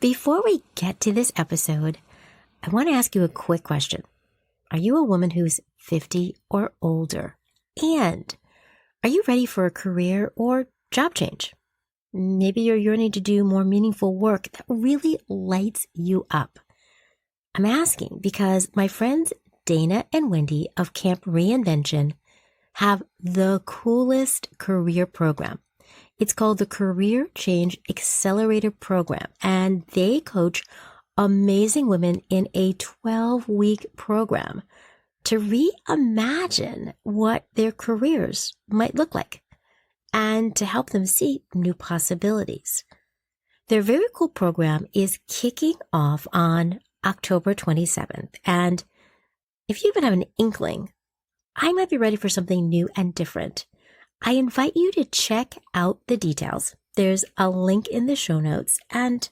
Before we get to this episode, I want to ask you a quick question. Are you a woman who's 50 or older? And are you ready for a career or job change? Maybe you're yearning to do more meaningful work that really lights you up. I'm asking because my friends Dana and Wendy of Camp Reinvention have the coolest career program. It's called the Career Change Accelerator Program, and they coach amazing women in a 12-week program to reimagine what their careers might look like and to help them see new possibilities. Their very cool program is kicking off on October 27th, and if you even have an inkling, I might be ready for something new and different, I invite you to check out the details. There's a link in the show notes, and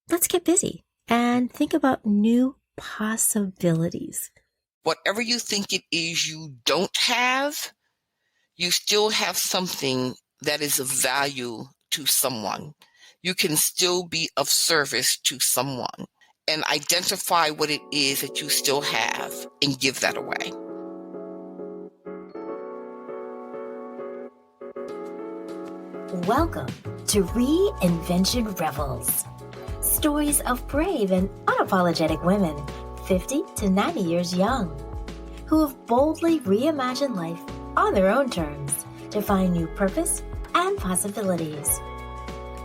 let's get busy and think about new possibilities. Whatever you think it is you don't have, you still have something that is of value to someone. You can still be of service to someone, and identify what it is that you still have and give that away. Welcome to Reinvention Rebels. Stories of brave and unapologetic women, 50 to 90 years young, who have boldly reimagined life on their own terms to find new purpose and possibilities.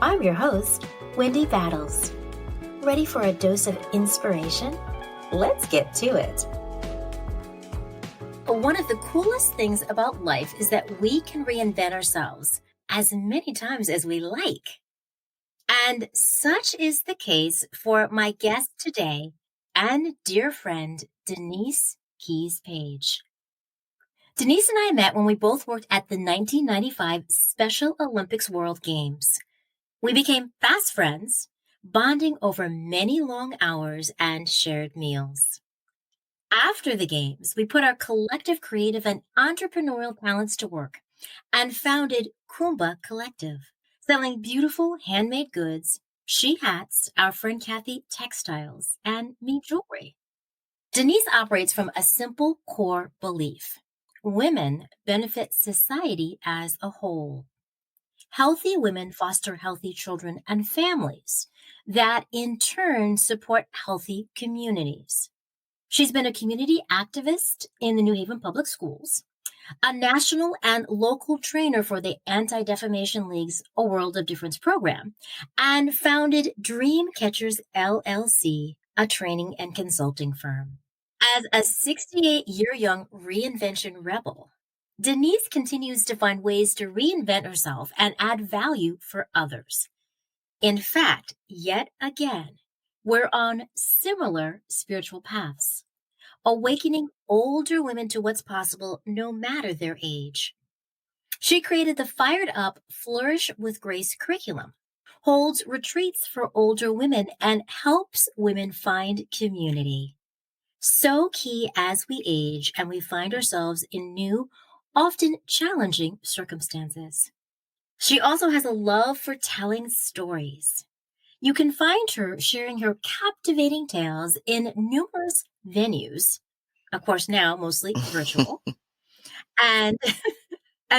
I'm your host, Wendy Battles. Ready for a dose of inspiration? Let's get to it. One of the coolest things about life is that we can reinvent ourselves as many times as we like. And such is the case for my guest today and dear friend, Denise Keyes Page. Denise and I met when we both worked at the 1995 Special Olympics World Games. We became fast friends, bonding over many long hours and shared meals. After the games, we put our collective creative and entrepreneurial talents to work and founded Kumba Collective, selling beautiful handmade goods, she hats, our friend Kathy textiles, and me jewelry. Denise operates from a simple core belief. Women benefit society as a whole. Healthy women foster healthy children and families that in turn support healthy communities. She's been a community activist in the New Haven Public Schools, a national and local trainer for the Anti-Defamation League's A World of Difference program, and founded DreamCatchers LLC, a training and consulting firm. As a 68-year-young Reinvention Rebel, Denise continues to find ways to reinvent herself and add value for others. In fact, yet again, we're on similar spiritual paths, awakening older women to what's possible no matter their age. She created the Fired Up Flourish with Grace curriculum, holds retreats for older women, and helps women find community. So key as we age and we find ourselves in new, often challenging circumstances. She also has a love for telling stories. You can find her sharing her captivating tales in numerous venues, of course now mostly virtual, and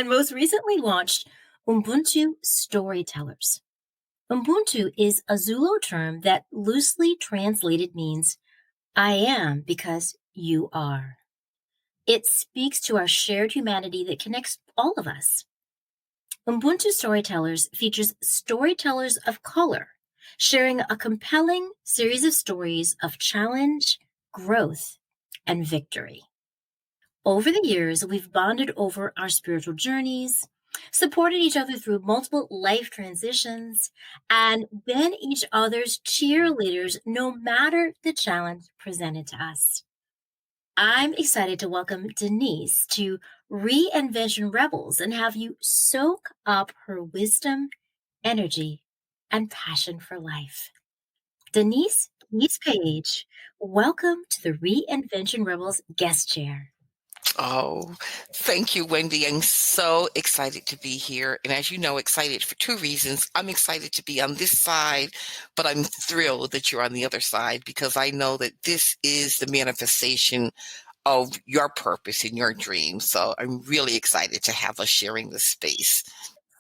most recently launched Ubuntu Storytellers. Ubuntu is a Zulu term that loosely translated means I am because you are. It speaks to our shared humanity that connects all of us. Ubuntu Storytellers features storytellers of color, sharing a compelling series of stories of challenge, growth, and victory. Over the years, we've bonded over our spiritual journeys, supported each other through multiple life transitions, and been each other's cheerleaders no matter the challenge presented to us. I'm excited to welcome Denise to Reinvention Rebels and have you soak up her wisdom, energy, and passion for life. Denise Keyes Page, welcome to the Reinvention Rebels guest chair. Oh, thank you, Wendy. I'm so excited to be here. And as you know, excited for two reasons. I'm excited to be on this side, but I'm thrilled that you're on the other side because I know that this is the manifestation of your purpose and your dream. So I'm really excited to have us sharing this space.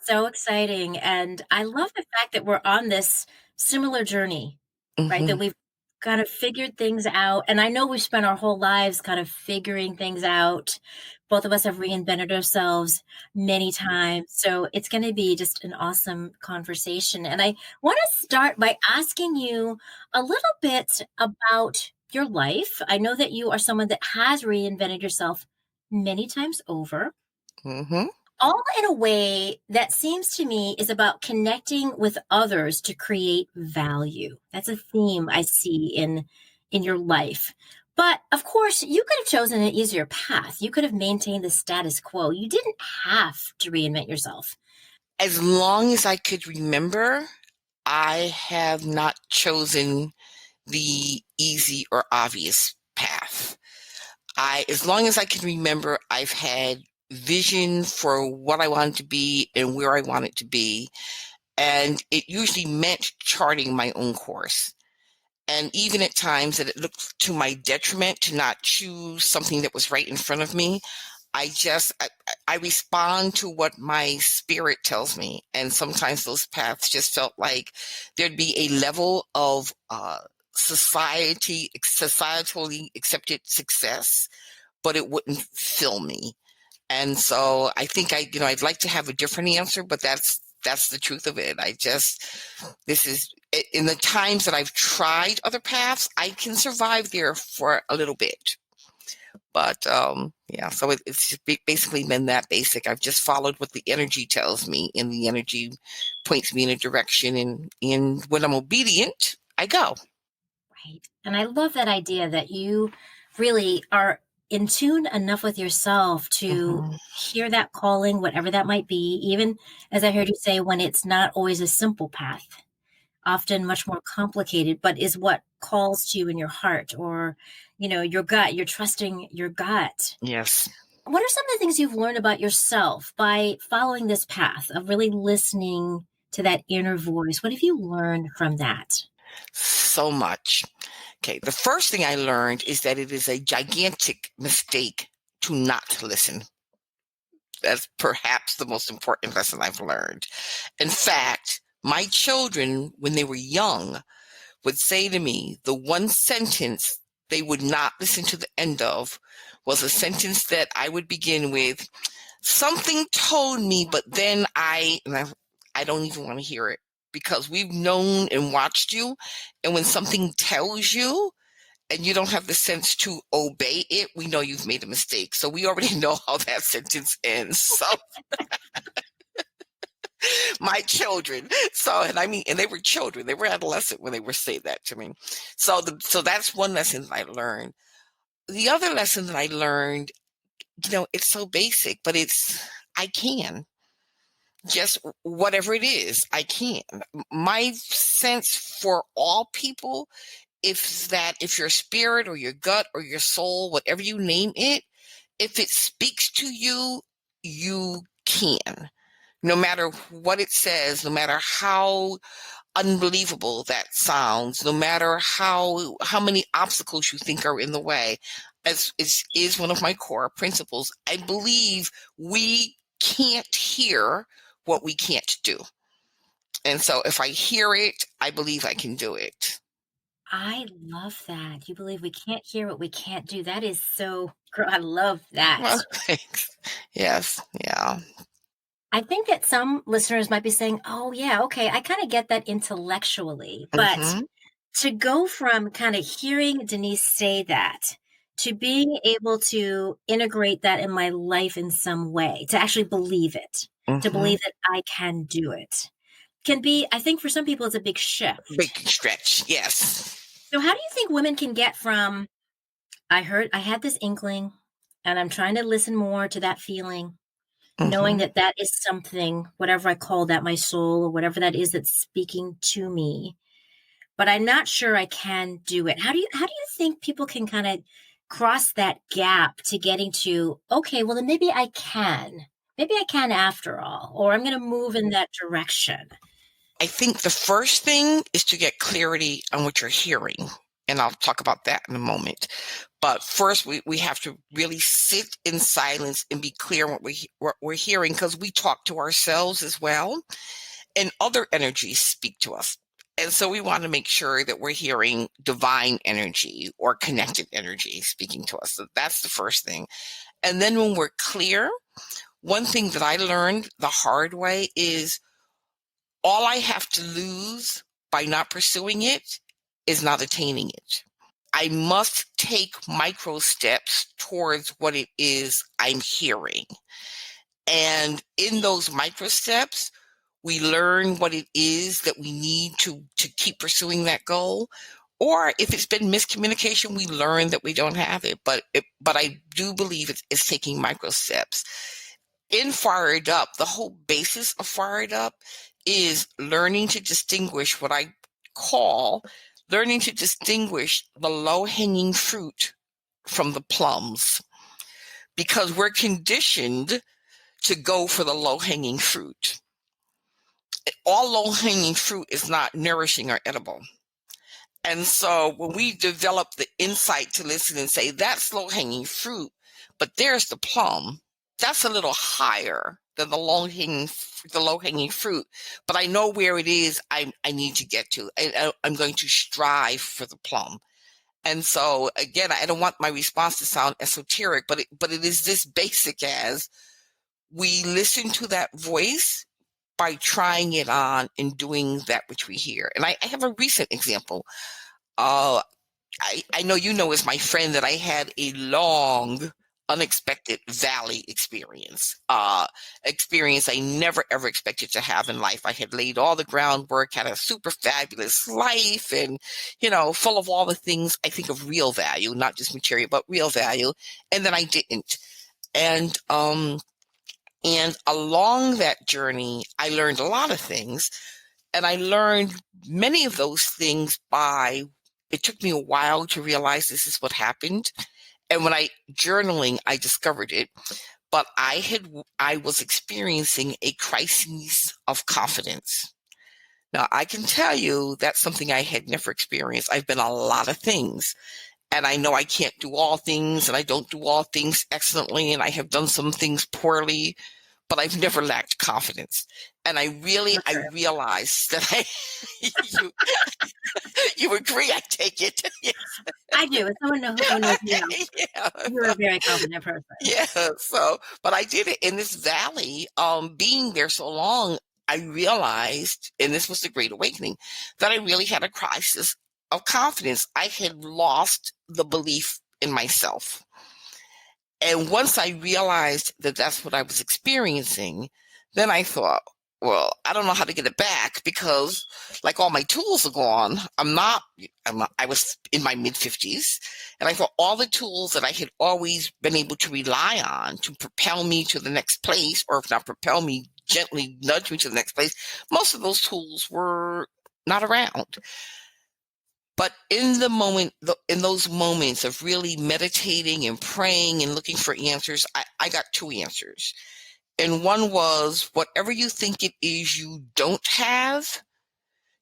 So exciting. And I love the fact that we're on this similar journey, right? Hmm. That we've kind of figured things out. And I know we've spent our whole lives kind of figuring things out. Both of us have reinvented ourselves many times. So it's going to be just an awesome conversation. And I want to start by asking you a little bit about your life. I know that you are someone that has reinvented yourself many times over, Hmm. all in a way that seems to me is about connecting with others to create value. That's a theme I see in your life. But of course, you could have chosen an easier path. You could have maintained the status quo. You didn't have to reinvent yourself. As long as I could remember, I have not chosen the easy or obvious path. As long as I can remember, I've had vision for what I wanted to be and where I wanted to be. And it usually meant charting my own course. And even at times that it looked to my detriment to not choose something that was right in front of me, I respond to what my spirit tells me. And sometimes those paths just felt like there'd be a level of societally accepted success, but it wouldn't fill me. And so I think I'd like to have a different answer, but that's the truth of it. This is in the times that I've tried other paths, I can survive there for a little bit. But yeah, so it's just basically been that basic. I've just followed what the energy tells me, and the energy points me in a direction, and when I'm obedient, I go. Right. And I love that idea that you really are in tune enough with yourself to Hmm. hear that calling, whatever that might be, even as I heard you say, when it's not always a simple path, often much more complicated, but is what calls to you in your heart or, your gut. You're trusting your gut. Yes. What are some of the things you've learned about yourself by following this path of really listening to that inner voice? What have you learned from that? So much. Okay, the first thing I learned is that it is a gigantic mistake to not listen. That's perhaps the most important lesson I've learned. In fact, my children, when they were young, would say to me the one sentence they would not listen to the end of was a sentence that I would begin with, something told me, but then I don't even want to hear it because we've known and watched you. And when something tells you and you don't have the sense to obey it, we know you've made a mistake. So we already know how that sentence ends. So my children. So, and they were children. They were adolescent when they were saying that to me. So that's one lesson that I learned. The other lesson that I learned, it's so basic, but I can. Just whatever it is, I can. My sense for all people, if your spirit or your gut or your soul, whatever you name it, if it speaks to you, you can. No matter what it says, no matter how unbelievable that sounds, no matter how many obstacles you think are in the way, as is one of my core principles. I believe we can't hear what we can't do. And so if I hear it, I believe I can do it. I love that. You believe we can't hear what we can't do. That is so, girl, I love Well, that. thanks. Yes. Yeah. I think that some listeners might be saying, oh, yeah, okay, I kind of get that intellectually. But Hmm. to go from kind of hearing Denise say that to being able to integrate that in my life in some way, to actually believe it, to Hmm. believe that I can do it, can be, I think for some people, it's a big Big shift. stretch. Yes. So, how do you think women can get from, I had this inkling and I'm trying to listen more to that feeling, knowing Hmm. that that is something, whatever I call that, my soul or whatever that is that's speaking to me, but I'm not sure I can do it. How do you think people can kind of cross that gap to getting to, okay, well, then maybe I can. Maybe I can after all, or I'm going to move in that direction. I think the first thing is to get clarity on what you're hearing. And I'll talk about that in a moment. But first, we have to really sit in silence and be clear on what we're hearing, because we talk to ourselves as well, and other energies speak to us. And so we want to make sure that we're hearing divine energy or connected energy speaking to us. So that's the first thing. And then when we're clear, one thing that I learned the hard way is all I have to lose by not pursuing it is not attaining it. I must take micro steps towards what it is I'm hearing. And in those micro steps, we learn what it is that we need to keep pursuing that goal. Or if it's been miscommunication, we learn that we don't have it. But I do believe it's taking micro steps. In Fired Up, the whole basis of Fired Up is learning to distinguish what I call learning to distinguish the low-hanging fruit from the plums, because we're conditioned to go for the low-hanging fruit. All low-hanging fruit is not nourishing or edible. And so when we develop the insight to listen and say, that's low-hanging fruit, but there's the plum, that's a little higher than the low-hanging fruit, but I know where it is I need to get to. I'm going to strive for the plum. And so again, I don't want my response to sound esoteric, but it is this basic as we listen to that voice by trying it on and doing that which we hear. And I have a recent example. I know you know as my friend that I had a long, unexpected valley experience I never ever expected to have in life. I had laid all the groundwork, had a super fabulous life, and full of all the things I think of real value, not just material but real value, and then I didn't. And along that journey I learned a lot of things, and I learned many of those things it took me a while to realize this is what happened. And when journaling, I discovered it, but I was experiencing a crisis of confidence. Now, I can tell you that's something I had never experienced. I've been a lot of things, and I know I can't do all things, and I don't do all things excellently, and I have done some things poorly, but I've never lacked confidence. And I realized that you agree, I take it. Yes. I do. As someone who knows me, Yeah. You're a very confident person. Yeah. But I did it in this valley. Being there so long, I realized, and this was the Great Awakening, that I really had a crisis of confidence. I had lost the belief in myself. And once I realized that that's what I was experiencing, then I thought, well, I don't know how to get it back, because like all my tools are gone. I was in my mid-50s, and I thought all the tools that I had always been able to rely on to propel me to the next place, or if not propel me, gently nudge me to the next place, most of those tools were not around. But in those moments of really meditating and praying and looking for answers, I got two answers. And one was, whatever you think it is you don't have,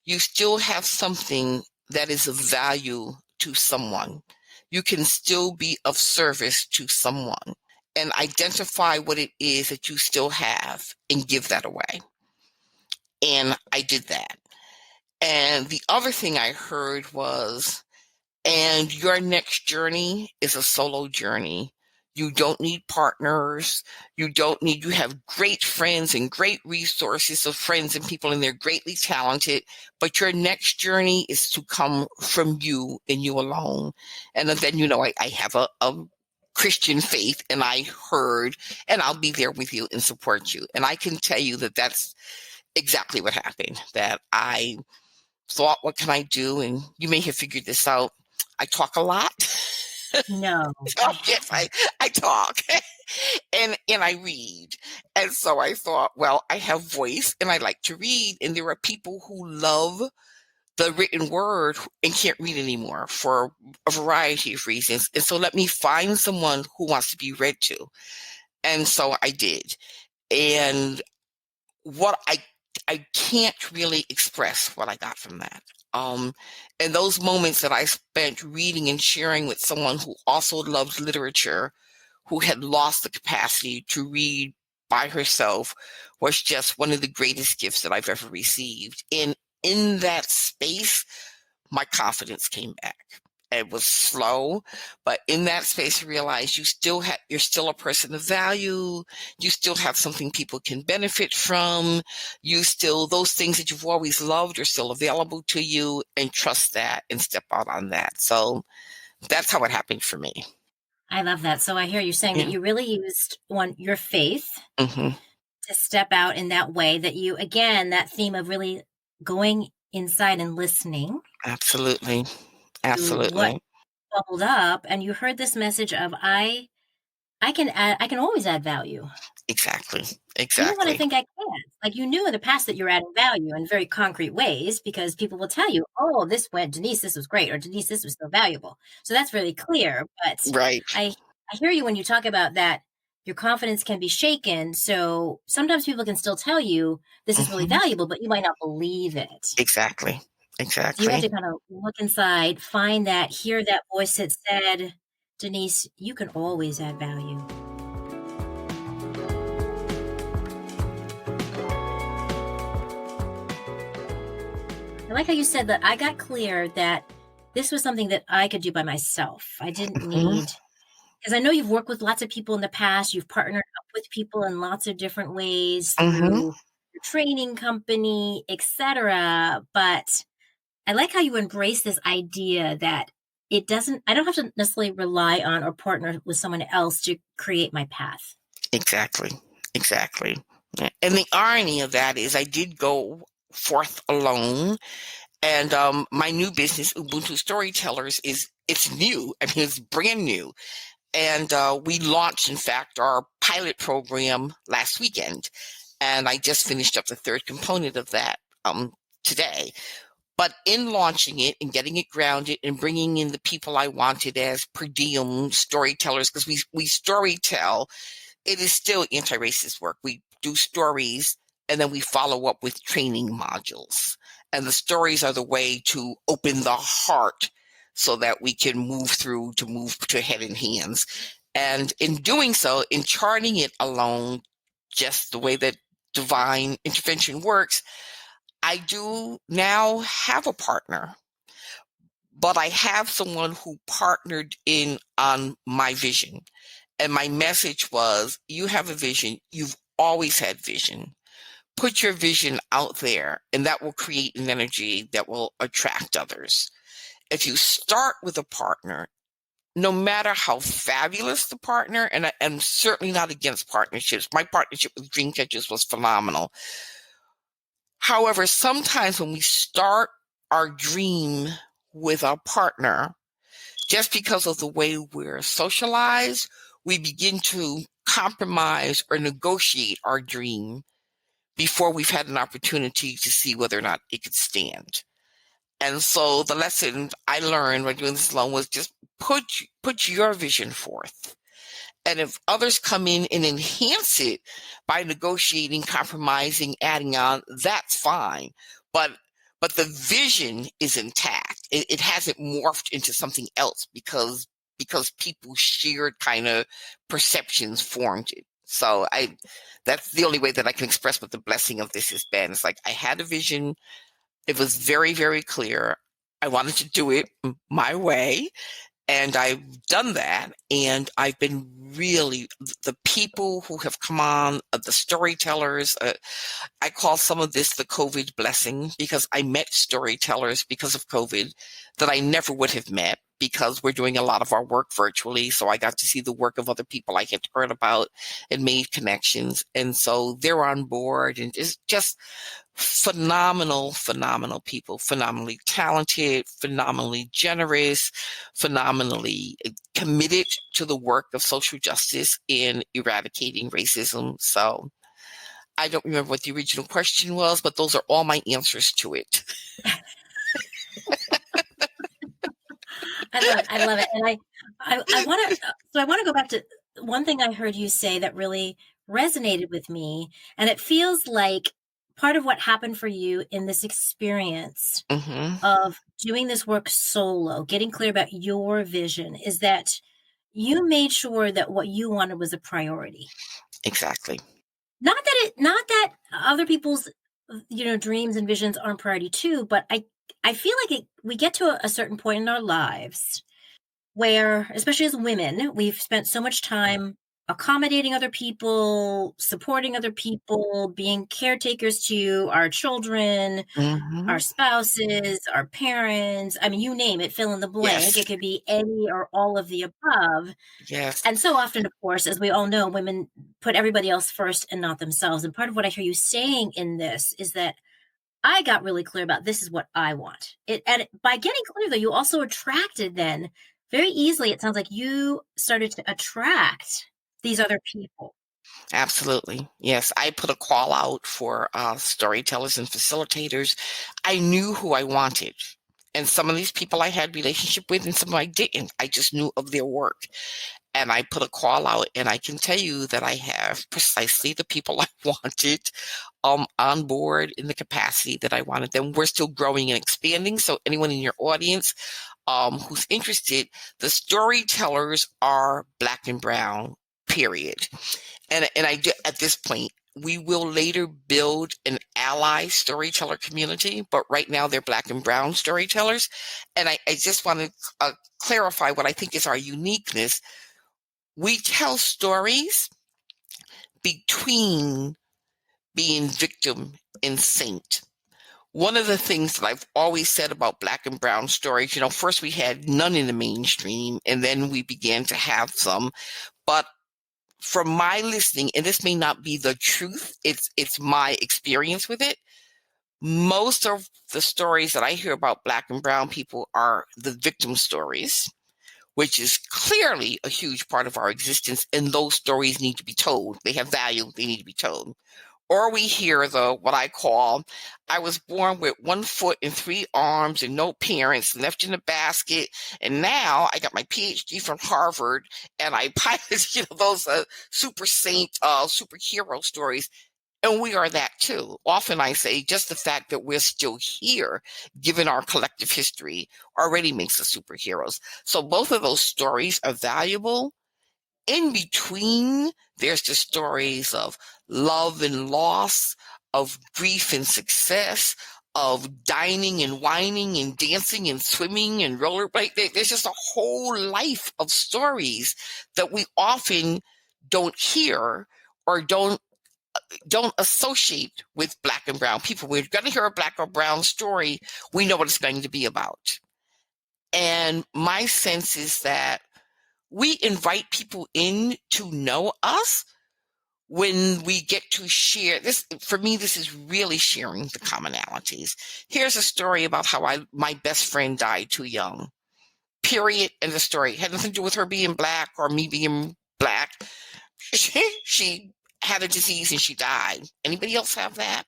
you still have something that is of value to someone. You can still be of service to someone, and identify what it is that you still have and give that away. And I did that. And the other thing I heard was, and your next journey is a solo journey. You don't need partners. You have great friends and great resources of friends and people, and they're greatly talented, but your next journey is to come from you and you alone. And then, I have a Christian faith, and I heard, and I'll be there with you and support you. And I can tell you that that's exactly what happened, that I thought, what can I do? And you may have figured this out. I talk a lot. No. Yes, I talk and I read. And so I thought, well, I have voice and I like to read. And there are people who love the written word and can't read anymore for a variety of reasons. And so let me find someone who wants to be read to. And so I did. And what I can't really express what I got from that. And those moments that I spent reading and sharing with someone who also loved literature, who had lost the capacity to read by herself, was just one of the greatest gifts that I've ever received. And in that space, my confidence came back. It was slow, but in that space, I realized you're still a person of value. You still have something people can benefit from. Those things that you've always loved are still available to you, and trust that and step out on that. So that's how it happened for me. I love that. So I hear you saying that you really used your faith Mm-hmm. to step out in that way, that you, again, that theme of really going inside and listening. Absolutely. What bubbled up, and you heard this message of I can always add value. Exactly. Even when I think I can't. Like, you knew in the past that you're adding value in very concrete ways, because people will tell you, oh, Denise, this was great, or Denise, this was so valuable. So that's really clear. But Right. I hear you when you talk about that your confidence can be shaken. So sometimes people can still tell you this is really valuable, but you might not believe it. Exactly. So you have to kind of look inside, find that, hear that voice that said, Denise, you can always add value. I like how you said that I got clear that this was something that I could do by myself. I didn't need, because I know you've worked with lots of people in the past. You've partnered up with people in lots of different ways through your training company, etc. But I like how you embrace this idea that I don't have to necessarily rely on or partner with someone else to create my path. Exactly. And the irony of that is I did go forth alone. And my new business, Ubuntu Storytellers, it's new. I mean, it's brand new. And we launched, in fact, our pilot program last weekend. And I just finished up the third component of that today. But in launching it and getting it grounded and bringing in the people I wanted as per diem storytellers, because we storytell, it is still anti-racist work. We do stories and then we follow up with training modules. And the stories are the way to open the heart so that we can move to head and hands. And in doing so, in charting it alone, just the way that divine intervention works, I do now have a partner, but I have someone who partnered in on my vision. And my message was, you have a vision. You've always had vision. Put your vision out there, and that will create an energy that will attract others. If you start with a partner, no matter how fabulous the partner, and I'm certainly not against partnerships. My partnership with DreamCatchers was phenomenal. However, sometimes when we start our dream with a partner, just because of the way we're socialized, we begin to compromise or negotiate our dream before we've had an opportunity to see whether or not it could stand. And so the lesson I learned by doing this alone was just put your vision forth. And if others come in and enhance it by negotiating, compromising, adding on, that's fine. But the vision is intact. It hasn't morphed into something else because people's shared kind of perceptions formed it. So that's the only way that I can express what the blessing of this has been. It's like I had a vision. It was very, very clear. I wanted to do it my way. And I've done that, and I've been really, the people who have come on, the storytellers, I call some of this the COVID blessing, because I met storytellers because of COVID that I never would have met, because we're doing a lot of our work virtually. So I got to see the work of other people I had heard about and made connections. And so they're on board, and it's just phenomenal people, phenomenally talented, phenomenally generous, phenomenally committed to the work of social justice in eradicating racism. So I don't remember what the original question was, but those are all my answers to it. I love it. I love it. And I want to, so I want to go back to one thing I heard you say that really resonated with me. And it feels like part of what happened for you in this experience Hmm. of doing this work solo, getting clear about your vision, is that you made sure that what you wanted was a priority. Exactly. Not that other people's, dreams and visions aren't priority too, but I feel like we get to a certain point in our lives where, especially as women, we've spent so much time accommodating other people, supporting other people, being caretakers to our children, our Hmm. spouses, our parents. I mean, you name it, fill in the blank. Yes. It could be any or all of the above. Yes. And so often, of course, as we all know, women put everybody else first and not themselves. And part of what I hear you saying in this is that I got really clear about this is what I want. By getting clear, though, you also attracted then very easily. It sounds like you started to attract these other people. Absolutely. Yes. I put a call out for storytellers and facilitators. I knew who I wanted. And some of these people I had relationship with and some I didn't. I just knew of their work. And I put a call out, and I can tell you that I have precisely the people I wanted on board in the capacity that I wanted them. We're still growing and expanding. So anyone in your audience who's interested, the storytellers are Black and brown, period. And I do, at this point, we will later build an ally storyteller community, but right now they're Black and brown storytellers. And I just want to clarify what I think is our uniqueness. We tell stories between being victim and saint. One of the things that I've always said about Black and brown stories, first we had none in the mainstream, and then we began to have some. But from my listening, and this may not be the truth, it's my experience with it. Most of the stories that I hear about Black and brown people are the victim stories, which is clearly a huge part of our existence, and those stories need to be told. They have value, they need to be told. Or we hear what I call, I was born with 1 foot and 3 arms and no parents, left in a basket, and now I got my PhD from Harvard, and I pilot, those super saint, superhero stories. And we are that too. Often I say just the fact that we're still here, given our collective history, already makes us superheroes. So both of those stories are valuable. In between, there's the stories of love and loss, of grief and success, of dining and whining and dancing and swimming and rollerblade. There's just a whole life of stories that we often don't hear or don't associate with Black and brown people. We're going to hear a Black or brown story. We know what it's going to be about. And my sense is that we invite people in to know us when we get to share this. For me, this is really sharing the commonalities. Here's a story about how my best friend died too young. Period. And the story had nothing to do with her being Black or me being Black. She had a disease and she died. Anybody else have that?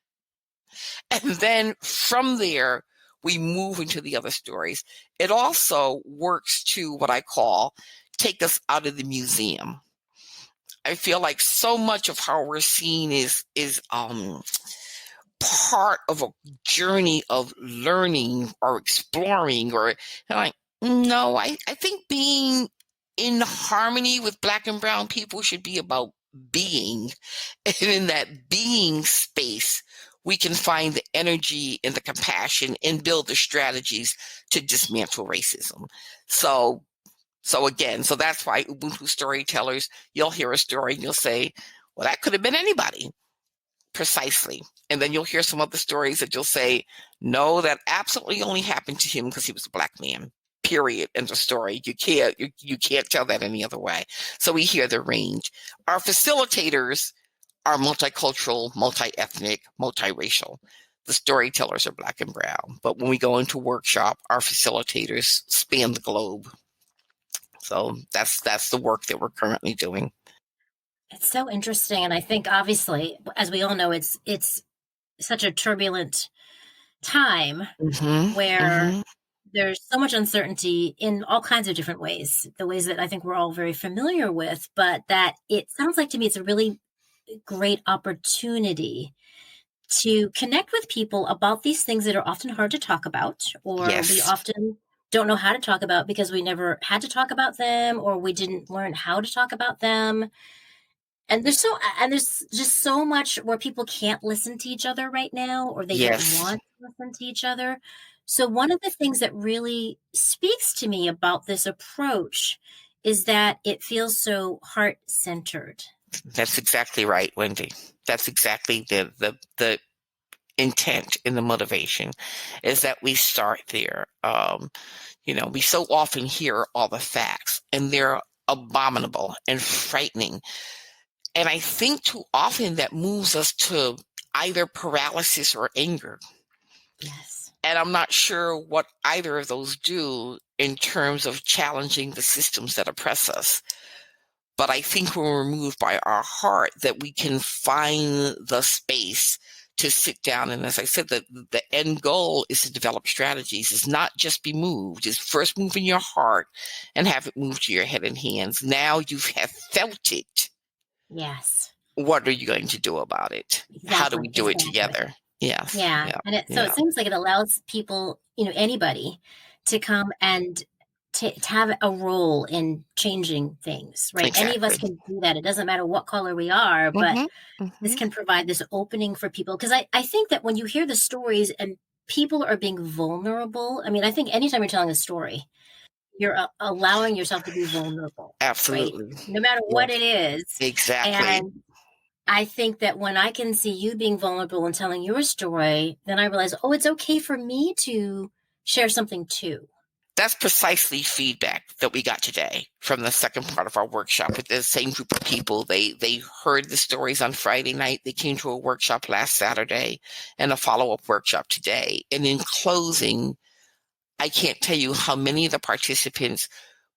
And then from there, we move into the other stories. It also works to what I call take us out of the museum. I feel like so much of how we're seen is part of a journey of learning or exploring, or like, no, I think being in harmony with Black and brown people should be about being. And in that being space, we can find the energy and the compassion and build the strategies to dismantle racism. So again, so that's why Ubuntu storytellers, you'll hear a story and you'll say, well, that could have been anybody. Precisely. And then you'll hear some other stories that you'll say, no, that absolutely only happened to him because he was a Black man. Period. End of story. You can't tell that any other way. So we hear the range. Our facilitators are multicultural, multi-ethnic, multiracial. The storytellers are Black and brown. But when we go into workshop, our facilitators span the globe. So that's the work that we're currently doing. It's so interesting. And I think obviously, as we all know, it's such a turbulent time Mm-hmm, where mm-hmm. there's so much uncertainty in all kinds of different ways, the ways that I think we're all very familiar with, but that it sounds like to me it's a really great opportunity to connect with people about these things that are often hard to talk about, or we Yes. often don't know how to talk about because we never had to talk about them, or we didn't learn how to talk about them. And there's just so much where people can't listen to each other right now, or they don't Yes. want to listen to each other. So one of the things that really speaks to me about this approach is that it feels so heart-centered. That's exactly right, Wendy. That's exactly the intent and the motivation, is that we start there. We so often hear all the facts, and they're abominable and frightening. And I think too often that moves us to either paralysis or anger. Yes. And I'm not sure what either of those do in terms of challenging the systems that oppress us. But I think when we're moved by our heart, that we can find the space to sit down. And as I said, the end goal is to develop strategies. It's not just be moved. It's first move in your heart and have it move to your head and hands. Now you have felt it. Yes. What are you going to do about it? How do we Exactly. do it Exactly. together? Yes. Yeah. Yeah. So Yeah. it seems like it allows people, anybody to come and to have a role in changing things, right? Any of us Exactly. can do that. It doesn't matter what color we are, but Mm-hmm. this Mm-hmm. can provide this opening for people. Because I think that when you hear the stories and people are being vulnerable, I mean, I think anytime you're telling a story, you're allowing yourself to be vulnerable, right? Absolutely. No matter what Yes. it is. Exactly. And I think that when I can see you being vulnerable and telling your story, then I realize, oh, it's okay for me to share something too. That's precisely feedback that we got today from the second part of our workshop with the same group of people. They heard the stories on Friday night. They came to a workshop last Saturday and a follow-up workshop today. And in closing, I can't tell you how many of the participants,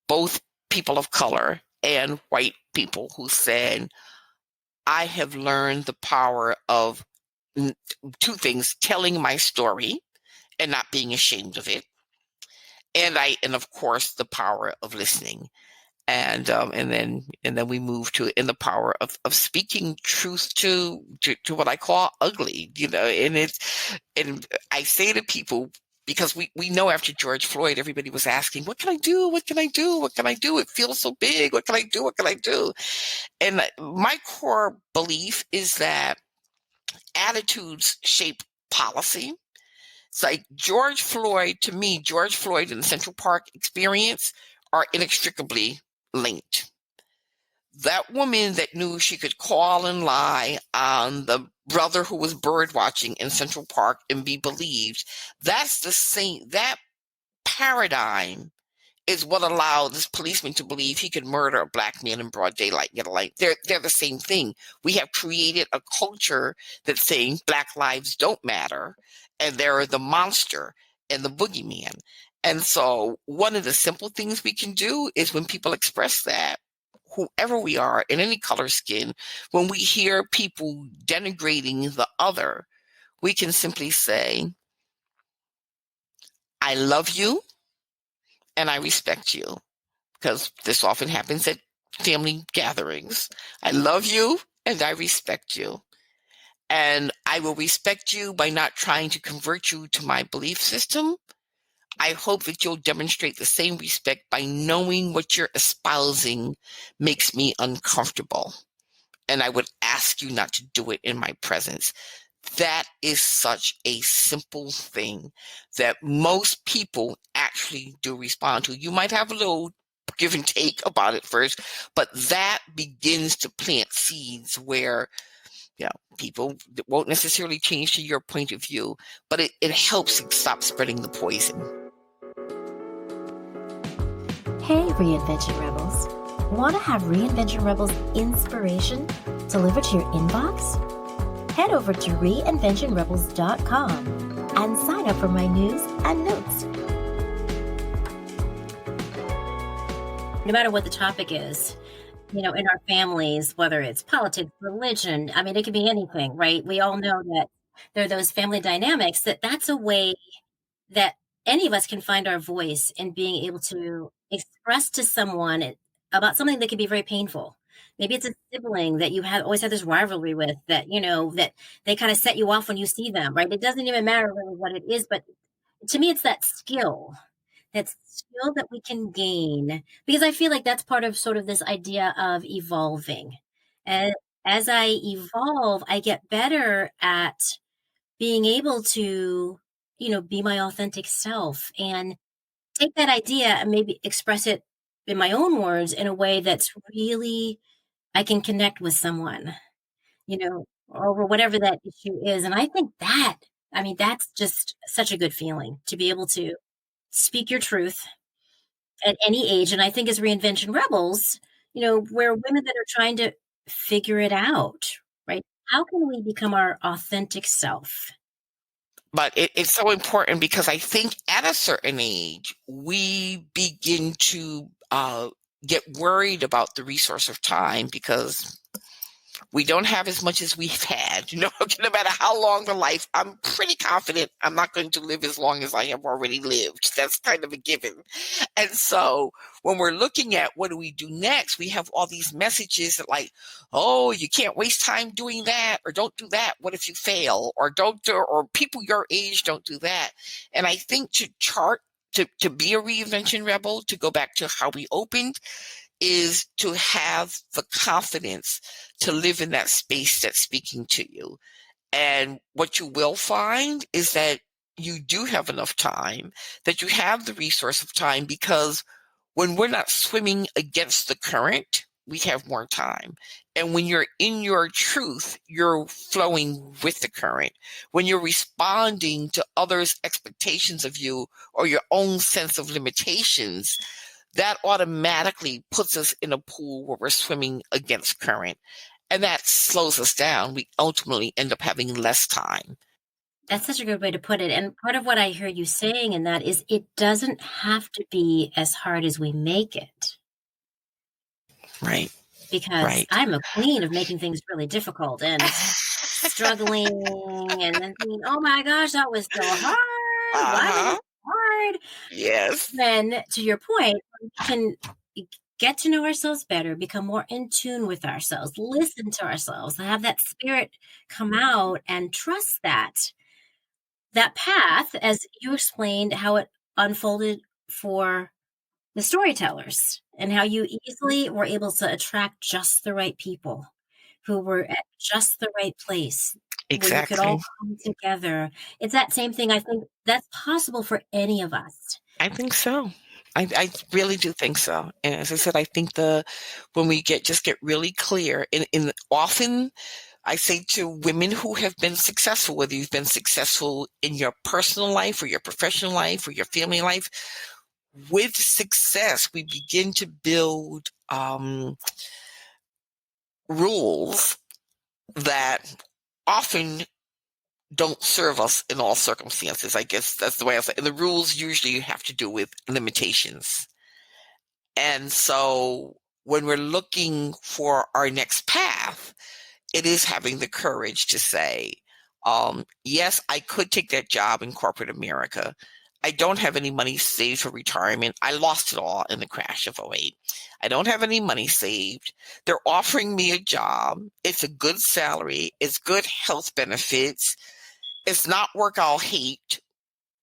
both people of color and white people, who said, I have learned the power of two things: telling my story and not being ashamed of it, and of course the power of listening. And then we move to in the power of speaking truth to what I call ugly, and I say to people, because we know after George Floyd, everybody was asking, what can I do? What can I do? What can I do? It feels so big. What can I do? What can I do? And my core belief is that attitudes shape policy. It's like George Floyd, to me, George Floyd and the Central Park experience are inextricably linked. That woman that knew she could call and lie on the brother who was bird watching in Central Park and be believed, that's the same, that paradigm is what allowed this policeman to believe he could murder a black man in broad daylight and get a light. They're the same thing. We have created a culture that's saying Black lives don't matter, and they're the monster and the boogeyman. And so one of the simple things we can do is, when people express that, whoever we are, in any color skin, when we hear people denigrating the other, we can simply say, I love you and I respect you. Because this often happens at family gatherings. I love you and I respect you. And I will respect you by not trying to convert you to my belief system. I hope that you'll demonstrate the same respect by knowing what you're espousing makes me uncomfortable. And I would ask you not to do it in my presence. That is such a simple thing that most people actually do respond to. You might have a little give and take about it first, but that begins to plant seeds where people won't necessarily change to your point of view, but it helps stop spreading the poison. Hey, Reinvention Rebels. Want to have Reinvention Rebels inspiration delivered to your inbox? Head over to reinventionrebels.com and sign up for my news and notes. No matter what the topic is, in our families, whether it's politics, religion, I mean, it could be anything, right? We all know that there are those family dynamics that's a way that any of us can find our voice in being able to express to someone about something that can be very painful. Maybe it's a sibling that you have always had this rivalry with that, that they kind of set you off when you see them, right? It doesn't even matter really what it is, but to me, it's that skill that we can gain because I feel like that's part of sort of this idea of evolving. And as I evolve, I get better at being able to, be my authentic self and take that idea and maybe express it in my own words in a way that's really I can connect with someone, over whatever that issue is. And I think that's just such a good feeling to be able to speak your truth at any age. And I think as Reinvention Rebels, we're women that are trying to figure it out, right? How can we become our authentic self? But it's so important because I think at a certain age, we begin to get worried about the resource of time because we don't have as much as we've had. No matter how long the life, I'm pretty confident I'm not going to live as long as I have already lived. That's kind of a given. And so when we're looking at what do we do next, we have all these messages that like, oh, you can't waste time doing that, or don't do that. What if you fail? Or or people your age don't do that. And I think to be a reinvention rebel, to go back to how we opened, is to have the confidence to live in that space that's speaking to you. And what you will find is that you do have enough time, that you have the resource of time, because when we're not swimming against the current, we have more time. And when you're in your truth, you're flowing with the current. When you're responding to others' expectations of you or your own sense of limitations, that automatically puts us in a pool where we're swimming against current. And that slows us down. We ultimately end up having less time. That's such a good way to put it. And part of what I hear you saying in that is it doesn't have to be as hard as we make it. Right. Because Right. I'm a queen of making things really difficult and struggling and then thinking, oh my gosh, that was so hard. Why was it hard? Yes. Then, to your point, we can get to know ourselves better, become more in tune with ourselves, listen to ourselves, have that spirit come out and trust that path, as you explained how it unfolded for the storytellers and how you easily were able to attract just the right people who were at just the right place where you could all Exactly. come together. It's that same thing. I think that's possible for any of us. I think so. I really do think so. And as I said, I think when we get really clear, in often I say to women who have been successful, whether you've been successful in your personal life or your professional life or your family life, with success, we begin to build rules that often don't serve us in all circumstances. I guess that's the way I say it. And the rules usually have to do with limitations. And so when we're looking for our next path, it is having the courage to say, yes, I could take that job in corporate America. I don't have any money saved for retirement. I lost it all in the crash of '08. I don't have any money saved. They're offering me a job. It's a good salary. It's good health benefits. It's not work I'll hate.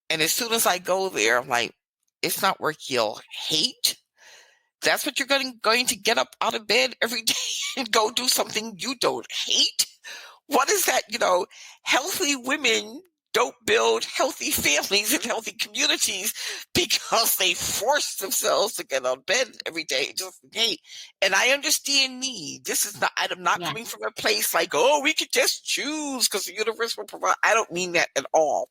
And as soon as I go there, I'm like, it's not work you'll hate. That's what you're going to get up out of bed every day and go do something you don't hate. What is that? Healthy women don't build healthy families and healthy communities because they force themselves to get out of bed every day. Just hey, and I understand need. This is not. I'm not Yes. coming from a place like, oh, we could just choose because the universe will provide. I don't mean that at all.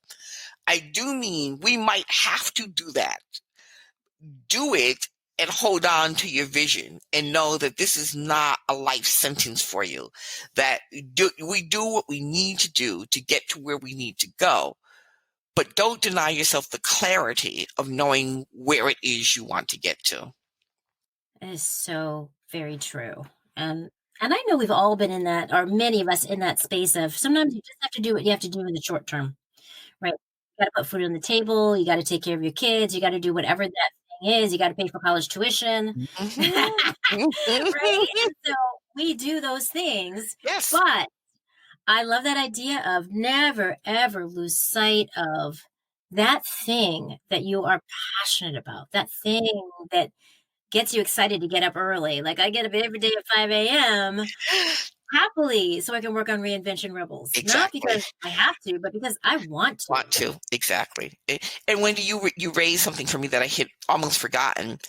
I do mean we might have to do that. Do it and hold on to your vision and know that this is not a life sentence for you, that we do what we need to do to get to where we need to go, but don't deny yourself the clarity of knowing where it is you want to get to. It is so very true. And I know we've all been in that, or many of us in that space of sometimes you just have to do what you have to do in the short term, right? You got to put food on the table. You got to take care of your kids. You got to do whatever that thing is. You got to pay for college tuition. Right? And so we do those things. Yes. But I love that idea of never, ever lose sight of that thing that you are passionate about, that thing that gets you excited to get up early. Like I get up every day at 5 a.m. happily so I can work on Reinvention Rebels. Not Exactly. because I have to, but because I want to. Exactly. And when you raised something for me that I had almost forgotten.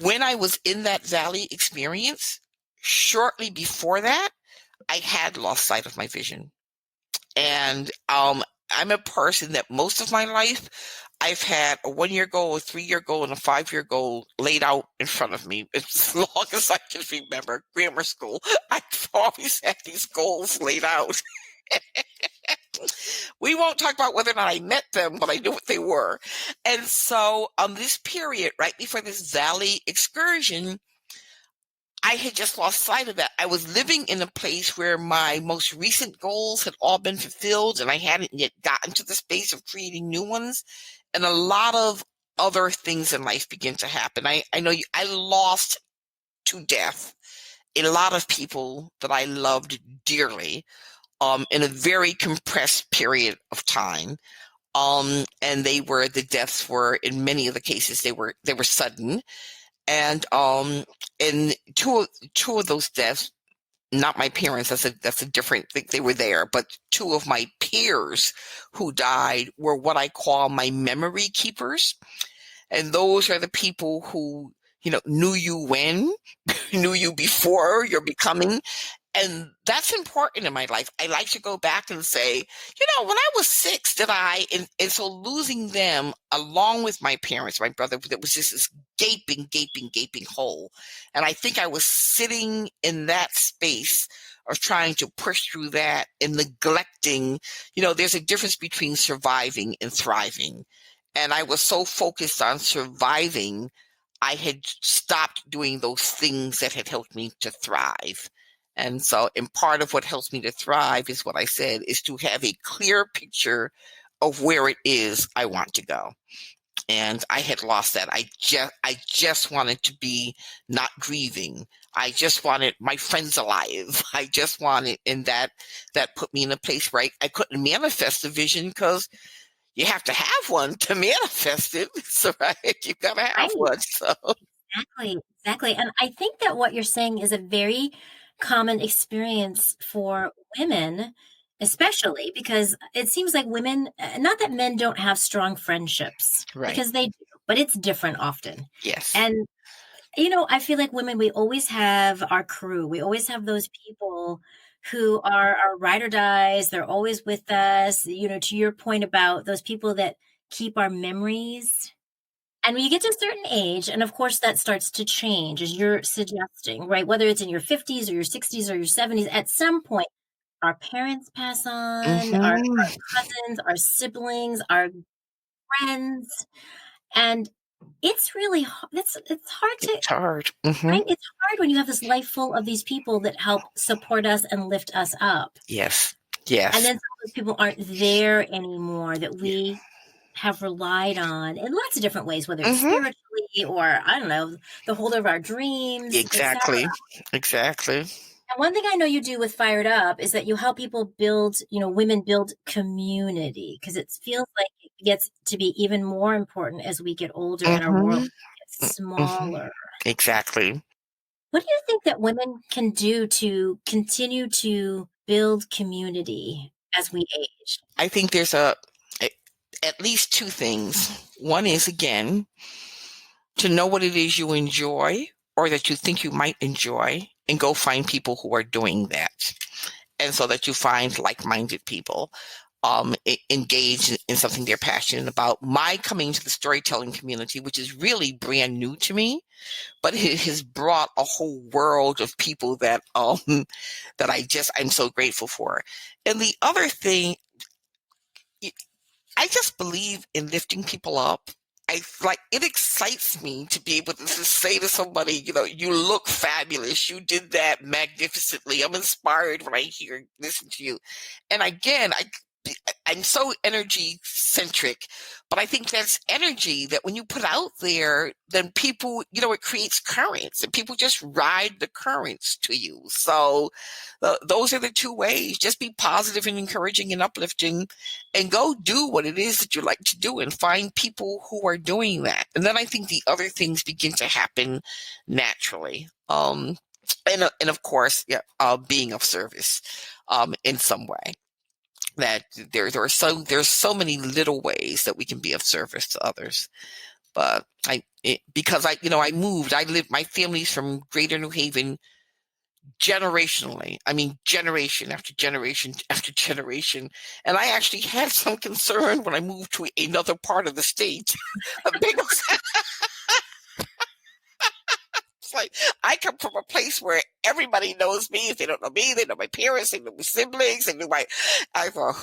When I was in that valley experience, shortly before that, I had lost sight of my vision. And I'm a person that most of my life, I've had a 1-year goal, a 3-year goal, and a 5-year goal laid out in front of me as long as I can remember. Grammar school, I've always had these goals laid out. We won't talk about whether or not I met them, but I knew what they were. And so this period, right before this valley excursion, I had just lost sight of that. I was living in a place where my most recent goals had all been fulfilled, and I hadn't yet gotten to the space of creating new ones. And a lot of other things in life began to happen. I know I lost to death a lot of people that I loved dearly in a very compressed period of time. And the deaths were, in many of the cases, they were sudden. And two of those deaths, not my parents, that's a different thing. They were there, but two of my peers who died were what I call my memory keepers. And those are the people who, knew you when, knew you before your becoming. And that's important in my life. I like to go back and say, when I was 6, did I? And so losing them along with my parents, my brother, that was just this gaping hole. And I think I was sitting in that space of trying to push through that and neglecting, there's a difference between surviving and thriving. And I was so focused on surviving, I had stopped doing those things that had helped me to thrive. And so, and part of what helps me to thrive is what I said, is to have a clear picture of where it is I want to go. And I had lost that. I just wanted to be not grieving. I just wanted my friends alive. I just wanted, and that put me in a place where I couldn't manifest the vision, because you have to have one to manifest it. So, right, you've got to have one. So. Exactly. And I think that what you're saying is a very common experience for women, especially because it seems like women, not that men don't have strong friendships, Right. because they do, but it's different often. Yes. And, I feel like women, we always have our crew. We always have those people who are our ride or dies. They're always with us, to your point about those people that keep our memories. And when you get to a certain age, and of course that starts to change, as you're suggesting, right? Whether it's in your 50s or your 60s or your 70s, at some point, our parents pass on, our cousins, our siblings, our friends, and it's really it's hard to. It's hard. Right? It's hard when you have this life full of these people that help support us and lift us up. Yes. And then some of those people aren't there anymore that we have relied on in lots of different ways, whether it's spiritually or, I don't know, the holder of our dreams. Exactly. And one thing I know you do with Fired Up is that you help people build, women build community, because it feels like it gets to be even more important as we get older and our world gets smaller. Exactly. What do you think that women can do to continue to build community as we age? I think there's at least two things. One is, again, to know what it is you enjoy or that you think you might enjoy, and go find people who are doing that. And so that you find like-minded people engaged in something they're passionate about. My coming to the storytelling community, which is really brand new to me, but it has brought a whole world of people that I'm so grateful for. And the other thing, I just believe in lifting people up. It excites me to be able to just say to somebody, you look fabulous. You did that magnificently. I'm inspired when I listen to you. And again, I'm so energy centric, but I think that's energy that when you put out there, then people, it creates currents and people just ride the currents to you. So those are the two ways. Just be positive and encouraging and uplifting and go do what it is that you like to do and find people who are doing that. And then I think the other things begin to happen naturally. And of course, being of service in some way. That there's so many little ways that we can be of service to others. But I moved, my family's from Greater New Haven generationally. I mean, generation after generation after generation. And I actually had some concern when I moved to another part of the state. A big It's like I come from a place where everybody knows me. If they don't know me, they know my parents, they know my siblings, they know I thought,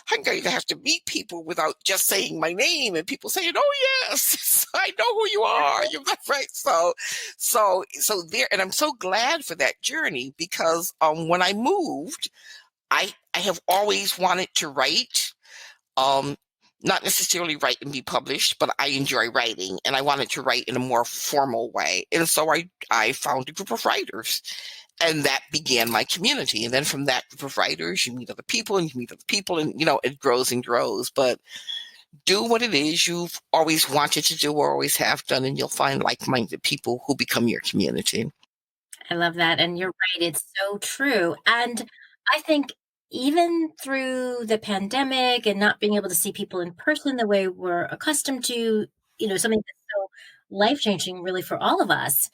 I'm going to have to meet people without just saying my name and people saying, oh yes, I know who you are. You're right. So there, and I'm so glad for that journey because when I moved, I have always wanted to write. Not necessarily write and be published, but I enjoy writing and I wanted to write in a more formal way. And so I found a group of writers and that began my community. And then from that group of writers, you meet other people and it grows and grows. But do what it is you've always wanted to do or always have done, and you'll find like-minded people who become your community. I love that. And you're right. It's so true. And I think even through the pandemic and not being able to see people in person the way we're accustomed to, something that's so life-changing really for all of us,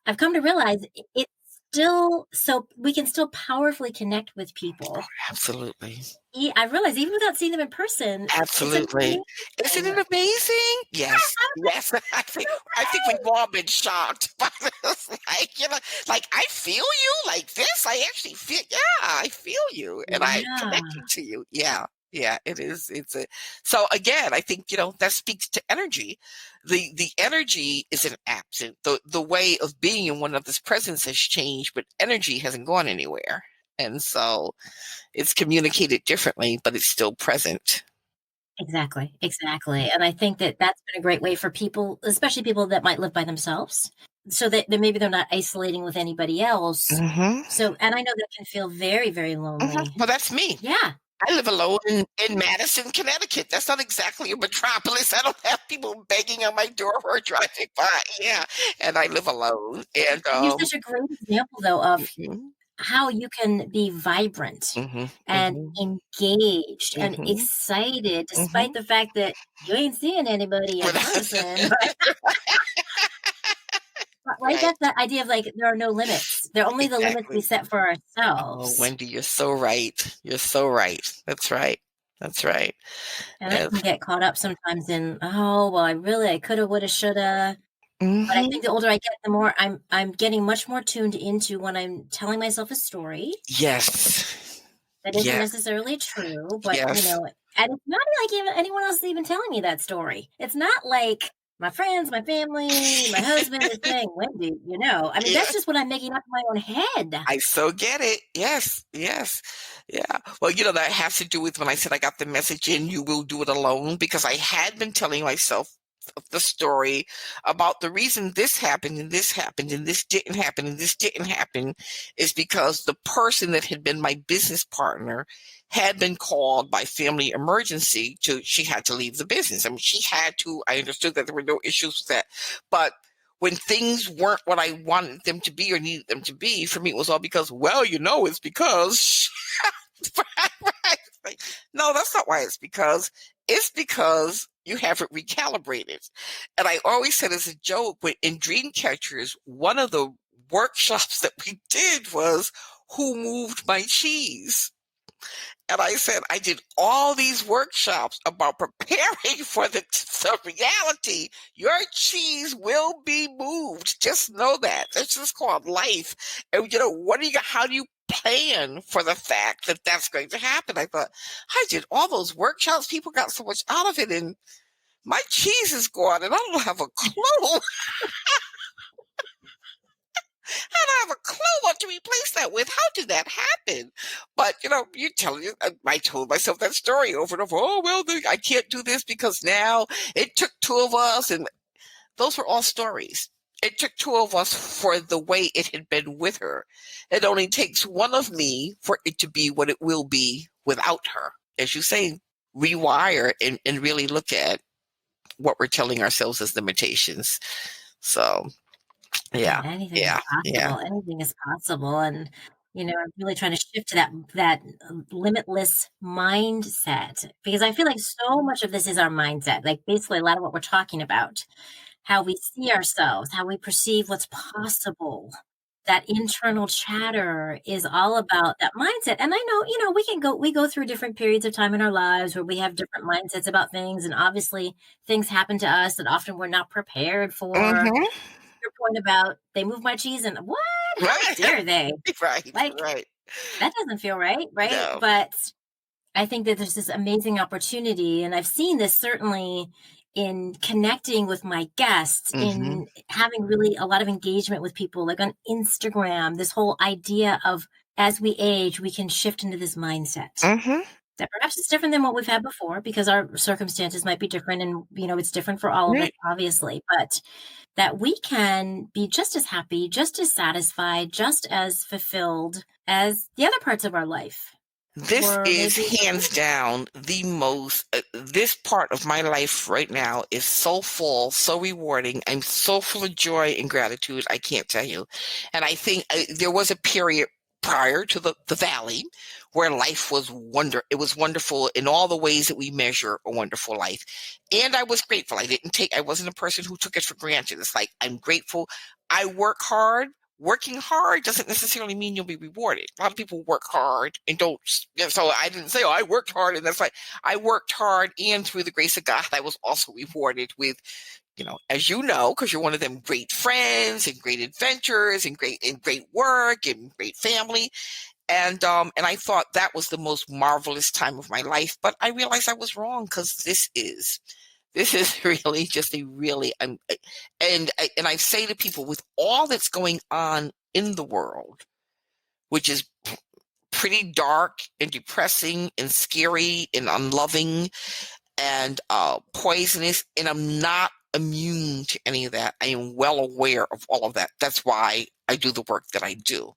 I've come to realize it's still so we can still powerfully connect with people. Absolutely. I realize even without seeing them in person. Absolutely. Isn't it amazing? Yes. Yes. I think we've all been shocked by this. I feel you like this. I actually feel, I feel you and I'm connected to you. Yeah. Yeah, it is. So again, I think, that speaks to energy. The energy isn't absent. The way of being in one another's presence has changed, but energy hasn't gone anywhere. And so it's communicated differently, but it's still present. Exactly. And I think that that's been a great way for people, especially people that might live by themselves, so that maybe they're not isolating with anybody else. Mm-hmm. So, and I know that can feel very, very lonely. Mm-hmm. Well, that's me. Yeah. I live alone in Madison, Connecticut. That's not exactly a metropolis. I don't have people begging on my door or driving by. Yeah. And I live alone. And you're such a great example, though, of how you can be vibrant and engaged and excited, despite the fact that you ain't seeing anybody in person. Right? That's the idea of there are no limits. There are only the limits we set for ourselves. Oh, Wendy, you're so right. You're so right. That's right. That's right. And I can get caught up sometimes in, I coulda, woulda, shoulda. But I think the older I get, the more I'm getting much more tuned into when I'm telling myself a story. Yes. That isn't necessarily true, but and it's not like even anyone else is even telling me that story. It's not like my friends, my family, my husband is saying, Wendy, that's just what I'm making up in my own head. I so get it. Yes. Yes. Yeah. Well, that has to do with when I said I got the message in, you will do it alone, because I had been telling myself the story about the reason this happened and this happened and this didn't happen and this didn't happen is because the person that had been my business partner had been called by family emergency she had to leave the business. I mean, I understood that there were no issues with that, but when things weren't what I wanted them to be or needed them to be, for me, it was all because, it's because, no, that's not why it's because you have it recalibrated. And I always said as a joke, in DreamCatchers, one of the workshops that we did was who moved my cheese. And I said, I did all these workshops about preparing for the reality. Your cheese will be moved. Just know that. That's just called life. And how do you plan for the fact that that's going to happen? I thought, I did all those workshops. People got so much out of it, and my cheese is gone, and I don't have a clue. I don't have a clue what what to replace that with? How did that happen? But, I told myself that story over and over. Oh, well, I can't do this because now it took two of us. And those were all stories. It took two of us for the way it had been with her. It only takes one of me for it to be what it will be without her. As you say, rewire and really look at what we're telling ourselves as limitations. So, Yeah, yeah, anything is yeah, yeah. possible. Anything is possible. And, I'm really trying to shift to that limitless mindset, because I feel like so much of this is our mindset. Like basically a lot of what we're talking about, how we see ourselves, how we perceive what's possible. That internal chatter is all about that mindset. And I know, we go through different periods of time in our lives where we have different mindsets about things. And obviously things happen to us that often we're not prepared for. Mm-hmm. Your point about they move my cheese and what? How Right, dare they? right, Like, right. that doesn't feel right, right? No. But I think that there's this amazing opportunity, and I've seen this certainly in connecting with my guests, Mm-hmm. in having really a lot of engagement with people, like on Instagram, this whole idea of as we age, we can shift into this mindset Mm-hmm. that perhaps it's different than what we've had before because our circumstances might be different, and it's different for all of us, Right. obviously, but that we can be just as happy, just as satisfied, just as fulfilled as the other parts of our life. This Or is maybe, hands down the most, this part of my life right now is so full, so rewarding. I'm so full of joy and gratitude. I can't tell you. And I think there was a period prior to the valley where life was it was wonderful in all the ways that we measure a wonderful life. And I was grateful. I wasn't a person who took it for granted. It's like, I'm grateful. I work hard. Working hard doesn't necessarily mean you'll be rewarded. A lot of people work hard and don't. So I didn't say, oh, I worked hard. And that's like, I worked hard. And through the grace of God, I was also rewarded with, as you know, because you're one of them, great friends and great adventures and great work and great family. And I thought that was the most marvelous time of my life. But I realized I was wrong, because this is really just and I say to people, with all that's going on in the world, which is pretty dark and depressing and scary and unloving and poisonous, and I'm not immune to any of that. I am well aware of all of that. That's why I do the work that I do.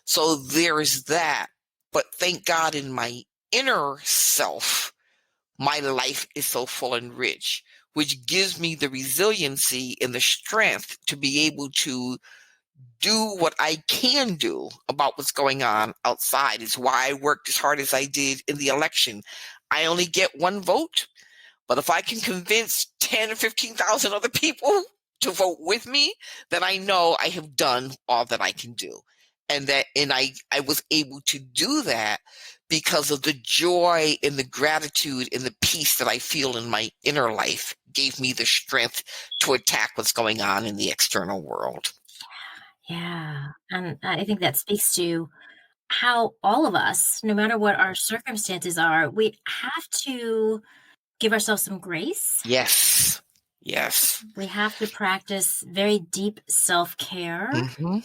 So there is that. But thank God, in my inner self, my life is so full and rich, which gives me the resiliency and the strength to be able to do what I can do about what's going on outside. It's why I worked as hard as I did in the election. I only get one vote, but if I can convince 10 or 15,000 other people to vote with me, then I know I have done all that I can do. And I was able to do that because of the joy and the gratitude and the peace that I feel in my inner life gave me the strength to attack what's going on in the external world. yeah. And I think that speaks to how all of us, no matter what our circumstances are, we have to give ourselves some grace. Yes. Yes. We have to practice very deep self-care, Mm-hmm.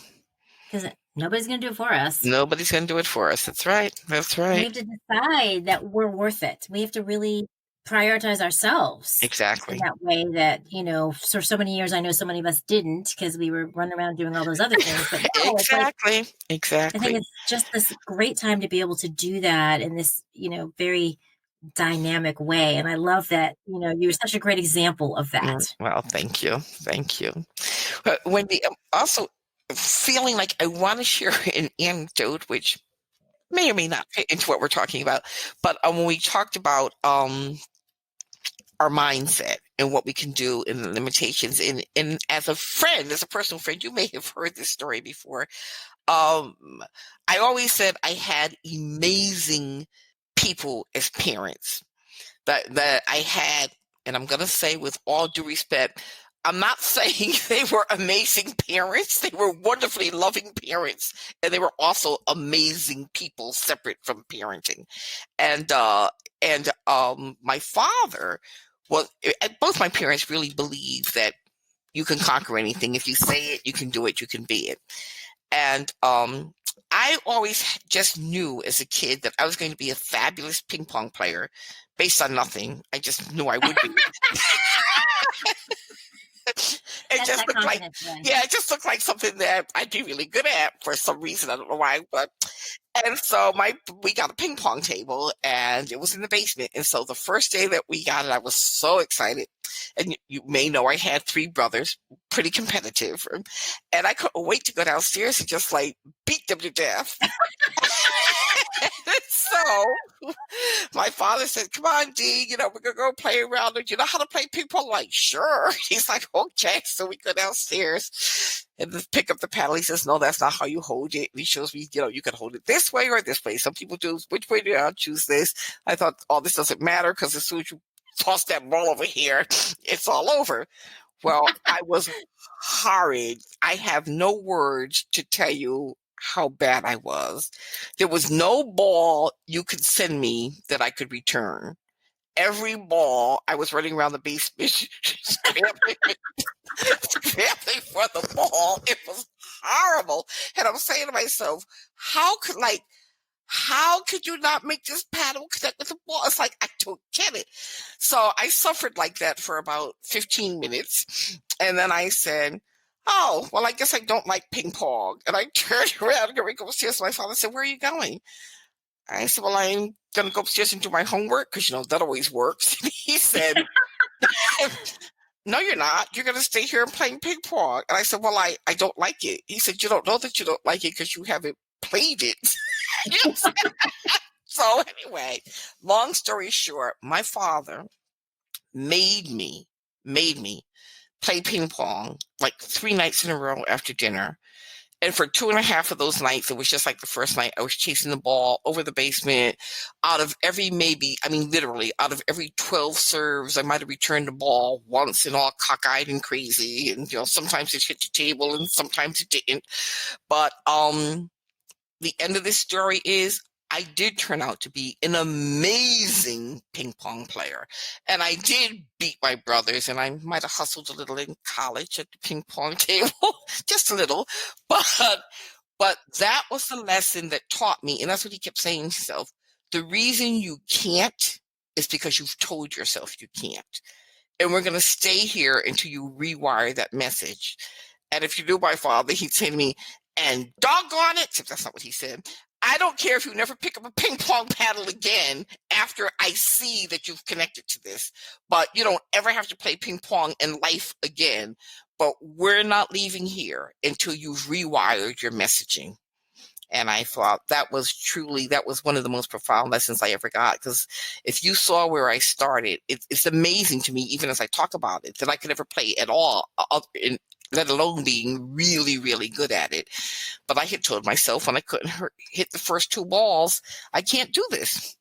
because nobody's going to do it for us. Nobody's going to do it for us. That's right. That's right. We have to decide that we're worth it. We have to really prioritize ourselves Exactly. in that way that, for so many years, I know so many of us didn't, because we were running around doing all those other things. But now it's like, Exactly. I think it's just this great time to be able to do that in this, very dynamic way. And I love that, you're such a great example of that. Well, thank you. Thank you. Wendy, I'm also feeling like I want to share an anecdote, which may or may not fit into what we're talking about. But when we talked about our mindset and what we can do and the limitations, and as a friend, as a personal friend, you may have heard this story before. I always said I had amazing people as parents that I had, and I'm going to say with all due respect, I'm not saying they were amazing parents. They were wonderfully loving parents, and they were also amazing people separate from parenting. And my father both my parents really believe that you can conquer anything. If you say it, you can do it, you can be it. And I always just knew as a kid that I was going to be a fabulous ping pong player based on nothing. I just knew I would be. It That's just that looked like, confidence then. yeah, it just looked like something that I'd be really good at for some reason. I don't know why, but and so we got a ping pong table and it was in the basement. And so the first day that we got it, I was so excited. And you may know I had 3 brothers, pretty competitive, and I couldn't wait to go downstairs and just like beat them to death. So my father said, "Come on, Dee, we're gonna go play around. You know how to play ping pong?" Like, sure. He's like, "Okay." So we go downstairs and just pick up the paddle. He says, "No, that's not how you hold it." And he shows me, you can hold it this way or this way. Some people do. Which way do I choose this? I thought, oh, this doesn't matter because as soon as you toss that ball over here, it's all over. Well, I was horrid. I have no words to tell you how bad I was. There was no ball you could send me that I could return. Every ball, I was running around the basement scrambling for the ball. It was horrible. And I'm saying to myself, how could you not make this paddle connect with the ball? It's like, I don't get it. So I suffered like that for about 15 minutes. And then I said, oh, well, I guess I don't like ping pong. And I turned around and go upstairs. My father said, where are you going? I said, well, I'm going to go upstairs and do my homework because, that always works. He said, no, you're not. You're going to stay here and play ping pong. And I said, well, I don't like it. He said, you don't know that you don't like it because you haven't played it. So anyway, long story short, my father made me play ping pong like 3 nights in a row after dinner. And for 2.5 of those nights, it was just like the first night. I was chasing the ball over the basement. Out of every literally, out of every 12 serves, I might have returned the ball once and all cockeyed and crazy. And, sometimes it hit the table and sometimes it didn't. But the end of this story is I did turn out to be an amazing ping pong player. And I did beat my brothers, and I might have hustled a little in college at the ping pong table, just a little. But that was the lesson that taught me, and that's what he kept saying to himself. The reason you can't is because you've told yourself you can't. And we're going to stay here until you rewire that message. And if you knew my father, he'd say to me, and doggone it, except that's not what he said, I don't care if you never pick up a ping pong paddle again after I see that you've connected to this, but you don't ever have to play ping pong in life again. But we're not leaving here until you've rewired your messaging. And I thought that was one of the most profound lessons I ever got. Because if you saw where I started, it's amazing to me, even as I talk about it, that I could ever play at all, let alone being really, really good at it. But I had told myself when I couldn't hit the first 2 balls, I can't do this.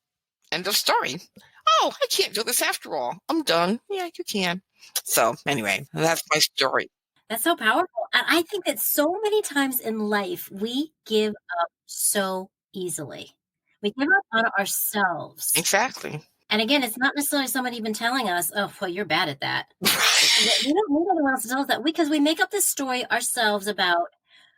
End of story. Oh, I can't do this after all. I'm done. Yeah, you can. So anyway, that's my story. That's so powerful. And I think that so many times in life, we give up so easily. We give up on ourselves. Exactly. And again, it's not necessarily somebody even telling us, oh, well, you're bad at that. We don't need anyone else to tell us that because we make up this story ourselves about,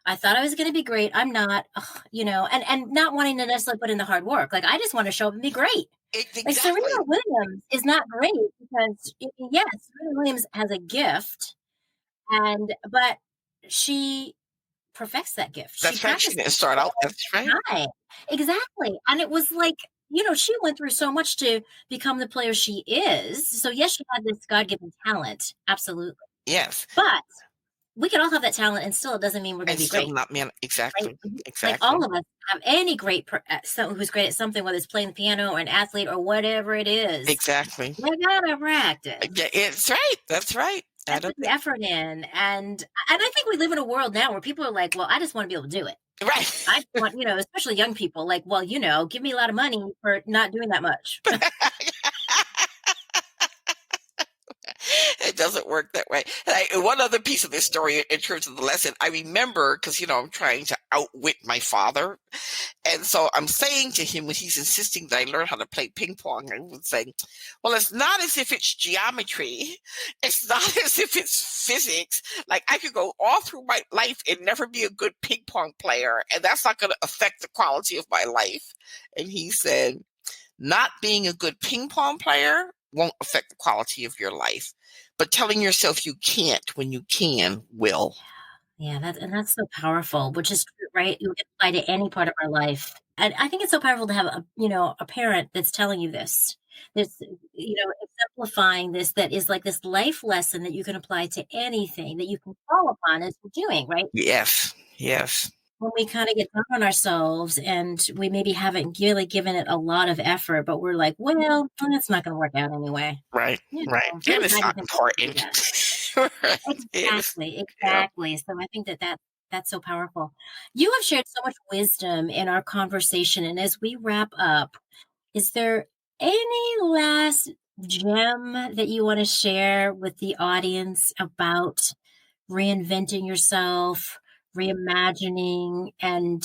I thought I was going to be great. I'm not, and not wanting to necessarily put in the hard work. Like, I just want to show up and be great. Exactly. Like Serena Williams is not great because, yes, Serena Williams has a gift. But she perfects that gift. That's right. She didn't start out. That's right. Exactly. And it was like, she went through so much to become the player she is. So yes, she had this God-given talent. Absolutely. Yes. But we can all have that talent and still it doesn't mean we're going to be great. Exactly. Right? Exactly. Like all of us have any someone who's great at something, whether it's playing the piano or an athlete or whatever it is. Exactly. We gotta practice. Yeah, it's right. That's right. Put the effort in. And I think we live in a world now where people are like, well, I just want to be able to do it. Right. I want, especially young people, like, well, give me a lot of money for not doing that much. It doesn't work that way. And one other piece of this story in terms of the lesson, I remember, because, I'm trying to outwit my father. And so I'm saying to him when he's insisting that I learn how to play ping pong, I would say, well, it's not as if it's geometry. It's not as if it's physics. Like I could go all through my life and never be a good ping pong player, and that's not going to affect the quality of my life. And he said, not being a good ping pong player won't affect the quality of your life, but telling yourself you can't when you can will. Yeah, that's so powerful, which is true, right? It would apply to any part of our life. And I think it's so powerful to have a parent that's telling you this. This, exemplifying this, that is like this life lesson that you can apply to anything that you can call upon as we're doing, right? Yes, yes. When we kind of get down on ourselves and we maybe haven't really given it a lot of effort, but we're like, well, it's not going to work out anyway. Right, right. And it's not important. Right. Exactly. So I think that's so powerful. You have shared so much wisdom in our conversation. And as we wrap up, is there any last gem that you want to share with the audience about reinventing yourself, reimagining, and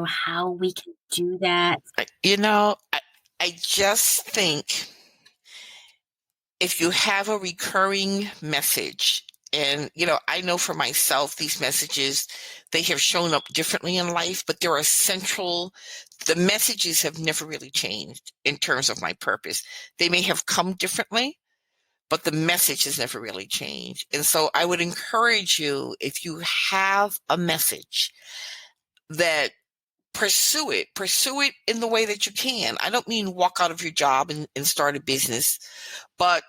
how we can do that? I just think if you have a recurring message, and I know for myself, these messages, they have shown up differently in life, but there are the messages have never really changed in terms of my purpose. They may have come differently, but the message has never really changed. And so I would encourage you, if you have a message, that pursue it in the way that you can. I don't mean walk out of your job and start a business, but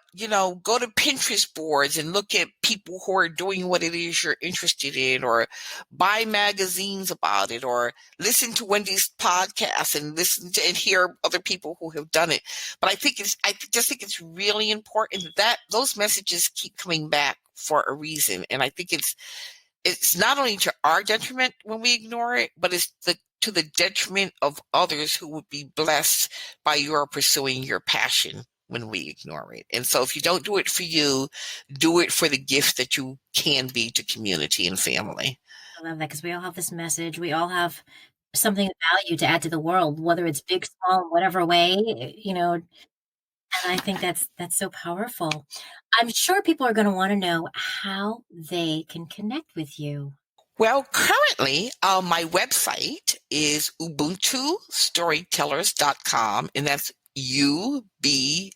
go to Pinterest boards and look at people who are doing what it is you're interested in, or buy magazines about it, or listen to Wendy's podcast and and hear other people who have done it. But I just think it's really important that those messages keep coming back for a reason. And I think it's not only to our detriment when we ignore it, but it's to the detriment of others who would be blessed by your pursuing your passion when we ignore it. And so if you don't do it for you, do it for the gift that you can be to community and family. I love that, because we all have this message. We all have something of value to add to the world, whether it's big, small, whatever way, and I think that's so powerful. I'm sure people are going to want to know how they can connect with you. Well, currently, my website is ubuntustorytellers.com, and that's UBUNTU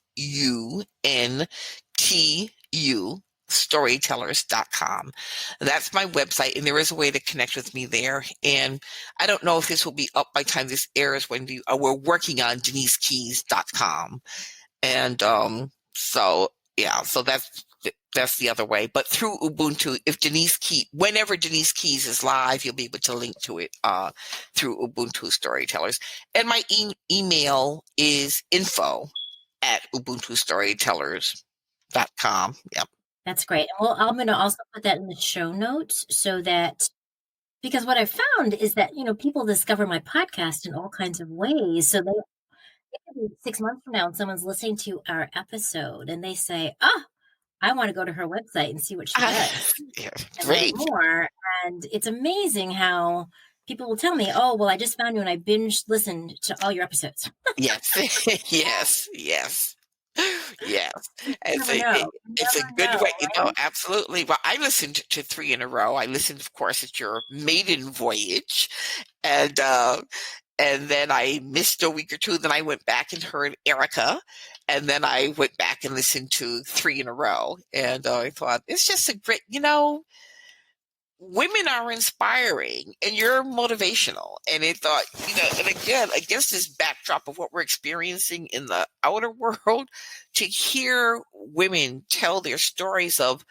storytellers.com. That's my website, and there is a way to connect with me there. And I don't know if this will be up by the time this airs. We're working on DeniseKeyes.com. And so that's the other way. But through Ubuntu, whenever Denise Keyes is live, you'll be able to link to it through Ubuntu Storytellers. And my email is info@ubuntustorytellers.com. Yep. That's great. And I'm going to also put that in the show notes, because what I found is that, people discover my podcast in all kinds of ways. So it could be 6 months from now and someone's listening to our episode and they say, I want to go to her website and see what she does. Yeah, and great. learn more. And it's amazing how people will tell me, oh, well, I just found you and I binge listened to all your episodes. Yes. Yes. It's a good way, right? Absolutely. Well, I listened to 3 in a row. I listened, of course, at your maiden voyage, and then I missed a week or two. Then I went back and heard Erica, and then I went back and listened to 3 in a row. And I thought, it's just a great, women are inspiring and you're motivational. And I thought, and again, against this backdrop of what we're experiencing in the outer world, to hear women tell their stories of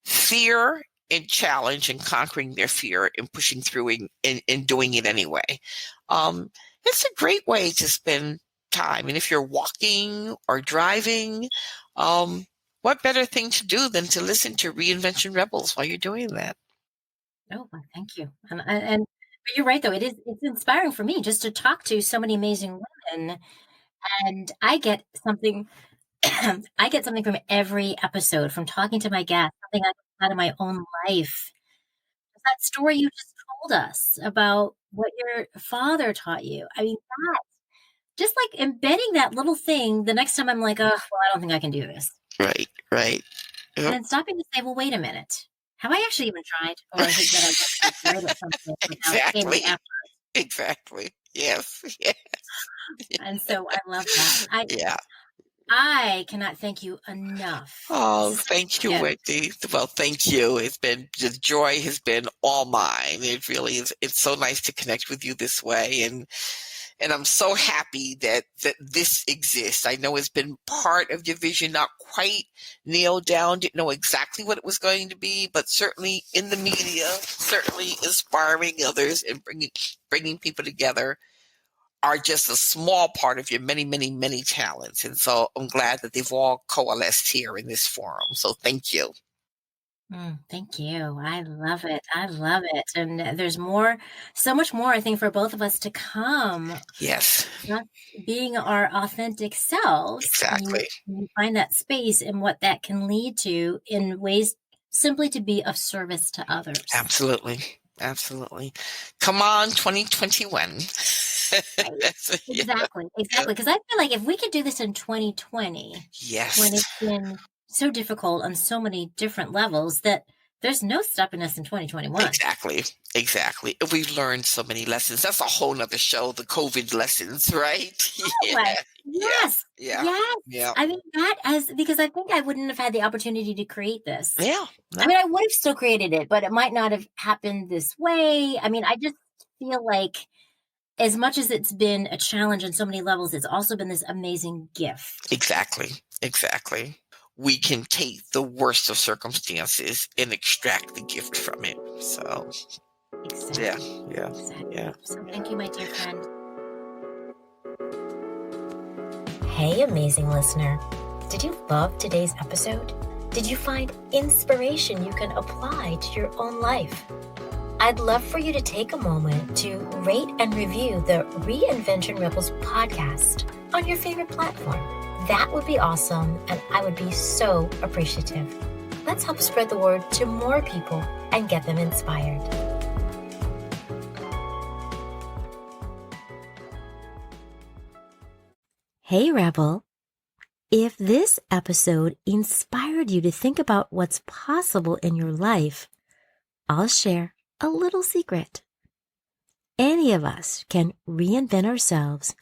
fear and challenge and conquering their fear and pushing through and doing it anyway. It's a great way to spend time. And if you're walking or driving, what better thing to do than to listen to Reinvention Rebels while you're doing that? Oh, well, thank you. And you're right, though. It's inspiring for me just to talk to so many amazing women. And I get something from every episode, from talking to my guests, something I get out of my own life. That story you just told us about what your father taught you. I mean, that just like embedding that little thing the next time I'm like, oh, well, I don't think I can do this. Right. And Yep. then stopping to say, well, wait a minute. Have I actually even tried? Or is it that I just great at something without any effort? Exactly. Yes. And so I love that. Yeah. I cannot thank you enough. Oh, thank you, Yes. Wendy. Well, thank you. The joy has been all mine. It really is. It's so nice to connect with you this way. And I'm so happy that this exists. I know it's been part of your vision, not quite nailed down, didn't know exactly what it was going to be, but certainly in the media, certainly inspiring others and bringing people together are just a small part of your many, many, many talents. And so I'm glad that they've all coalesced here in this forum. So thank you. Thank you. I love it. I love it. And there's so much more, I think, for both of us to come. Yes. Just being our authentic selves. Exactly. You find that space and what that can lead to in ways simply to be of service to others. Absolutely. Come on, 2021. Right. Exactly. Because I feel like if we could do this in 2020, yes, when it's been so difficult on so many different levels, that there's no stopping us in 2021. Exactly. We've learned so many lessons. That's a whole nother show, the COVID lessons, right? Yes. I mean, because I think I wouldn't have had the opportunity to create this. Yeah. No. I mean, I would have still created it, but it might not have happened this way. I mean, I just feel like as much as it's been a challenge on so many levels, it's also been this amazing gift. Exactly. We can take the worst of circumstances and extract the gift from it. So, exactly. Yeah. So thank you, my dear friend. Hey, amazing listener. Did you love today's episode? Did you find inspiration you can apply to your own life? I'd love for you to take a moment to rate and review the Reinvention Rebels podcast on your favorite platform. That would be awesome, and I would be so appreciative. Let's help spread the word to more people and get them inspired. Hey, Rebel. If this episode inspired you to think about what's possible in your life, I'll share a little secret. Any of us can reinvent ourselves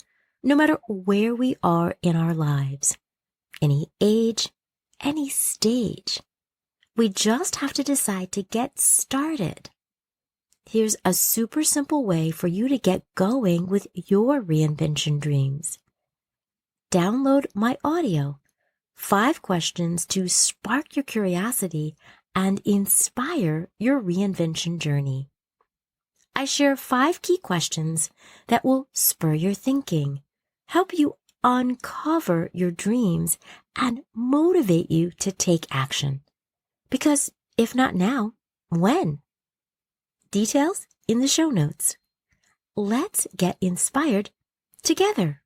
no matter where we are in our lives, any age, any stage. We just have to decide to get started. Here's a super simple way for you to get going with your reinvention dreams. Download my audio, 5 questions to spark your curiosity and inspire your reinvention journey. I share 5 key questions that will spur your thinking, help you uncover your dreams, and motivate you to take action. Because if not now, when? Details in the show notes. Let's get inspired together.